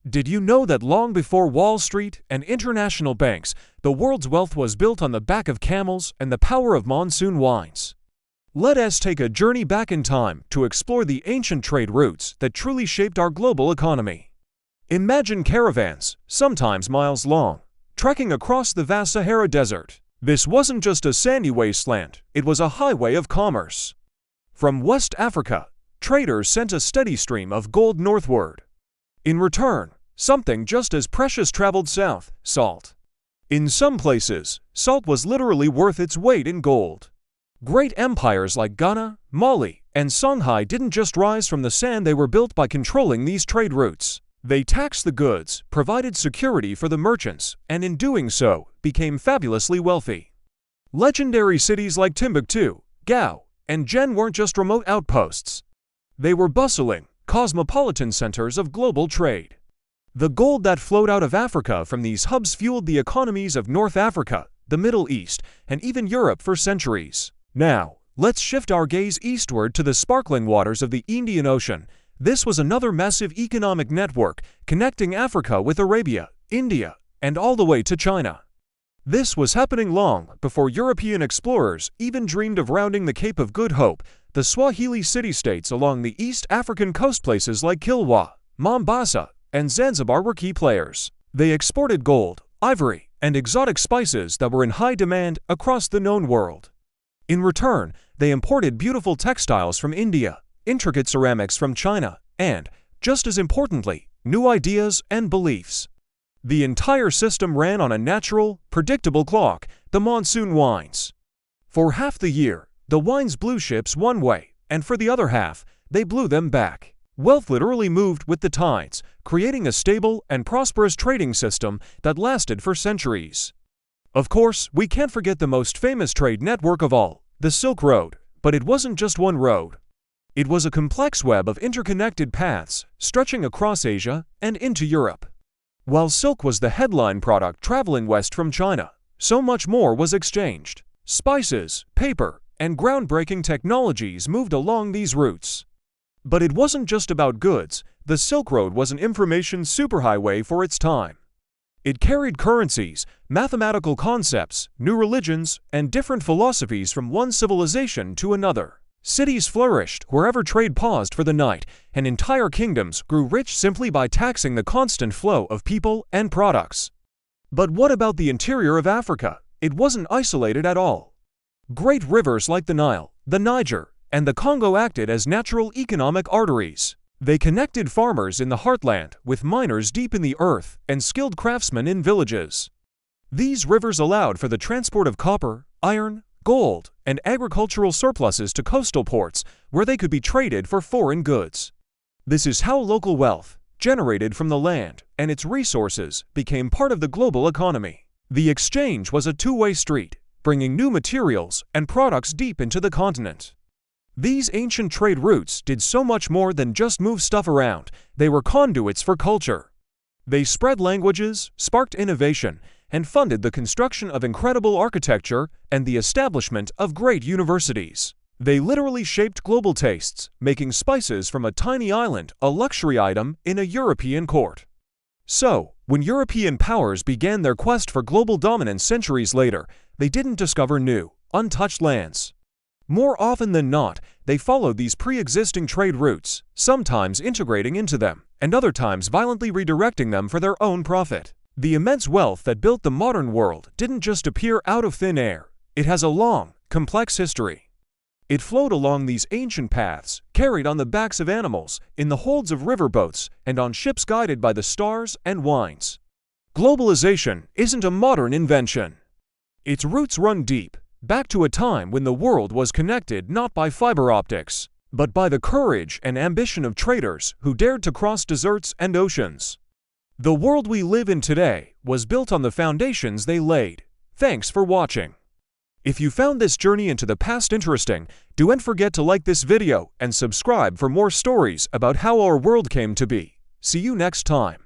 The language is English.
Did you know that long before Wall Street and international banks, the world's wealth was built on the back of camels and the power of monsoon wines? Let us take a journey back in time to explore the ancient trade routes that truly shaped our global economy. Imagine caravans, sometimes miles long, trekking across the vast Sahara Desert. This wasn't just a sandy wasteland, it was a highway of commerce. From West Africa, traders sent a steady stream of gold northward. In return, something just as precious traveled south: salt. In some places, salt was literally worth its weight in gold. Great empires like Ghana, Mali, and Songhai didn't just rise from the sand, they were built by controlling these trade routes. They taxed the goods, provided security for the merchants, and in doing so, became fabulously wealthy. Legendary cities like Timbuktu, Gao, and Jen weren't just remote outposts. They were bustling, cosmopolitan centers of global trade. The gold that flowed out of Africa from these hubs fueled the economies of North Africa, the Middle East, and even Europe for centuries. Now, let's shift our gaze eastward to the sparkling waters of the Indian Ocean. This was another massive economic network connecting Africa with Arabia, India, and all the way to China. This was happening long before European explorers even dreamed of rounding the Cape of Good Hope. The Swahili city-states along the East African coast, places like Kilwa, Mombasa, and Zanzibar were key players. They exported gold, ivory, and exotic spices that were in high demand across the known world. In return, they imported beautiful textiles from India, intricate ceramics from China, and, just as importantly, new ideas and beliefs. The entire system ran on a natural, predictable clock: the monsoon wines. For half the year, the wines blew ships one way, and for the other half, they blew them back. Wealth literally moved with the tides, creating a stable and prosperous trading system that lasted for centuries. Of course, we can't forget the most famous trade network of all, the Silk Road. But it wasn't just one road. It was a complex web of interconnected paths, stretching across Asia and into Europe. While silk was the headline product traveling west from China, so much more was exchanged. Spices, paper, and groundbreaking technologies moved along these routes. But it wasn't just about goods. The Silk Road was an information superhighway for its time. It carried currencies, mathematical concepts, new religions, and different philosophies from one civilization to another. Cities flourished wherever trade paused for the night, and entire kingdoms grew rich simply by taxing the constant flow of people and products. But what about the interior of Africa? It wasn't isolated at all. Great rivers like the Nile, the Niger, and the Congo acted as natural economic arteries. They connected farmers in the heartland with miners deep in the earth and skilled craftsmen in villages. These rivers allowed for the transport of copper, iron, gold, and agricultural surpluses to coastal ports, where they could be traded for foreign goods. This is how local wealth, generated from the land and its resources, became part of the global economy. The exchange was a two-way street, bringing new materials and products deep into the continent. These ancient trade routes did so much more than just move stuff around. They were conduits for culture. They spread languages, sparked innovation, and funded the construction of incredible architecture and the establishment of great universities. They literally shaped global tastes, making spices from a tiny island a luxury item in a European court. So, when European powers began their quest for global dominance centuries later, they didn't discover new, untouched lands. More often than not, they followed these pre-existing trade routes, sometimes integrating into them, and other times violently redirecting them for their own profit. The immense wealth that built the modern world didn't just appear out of thin air. It has a long, complex history. It flowed along these ancient paths, carried on the backs of animals, in the holds of riverboats, and on ships guided by the stars and wines. Globalization isn't a modern invention. Its roots run deep, back to a time when the world was connected not by fiber optics, but by the courage and ambition of traders who dared to cross deserts and oceans. The world we live in today was built on the foundations they laid. Thanks for watching. If you found this journey into the past interesting, don't forget to like this video and subscribe for more stories about how our world came to be. See you next time.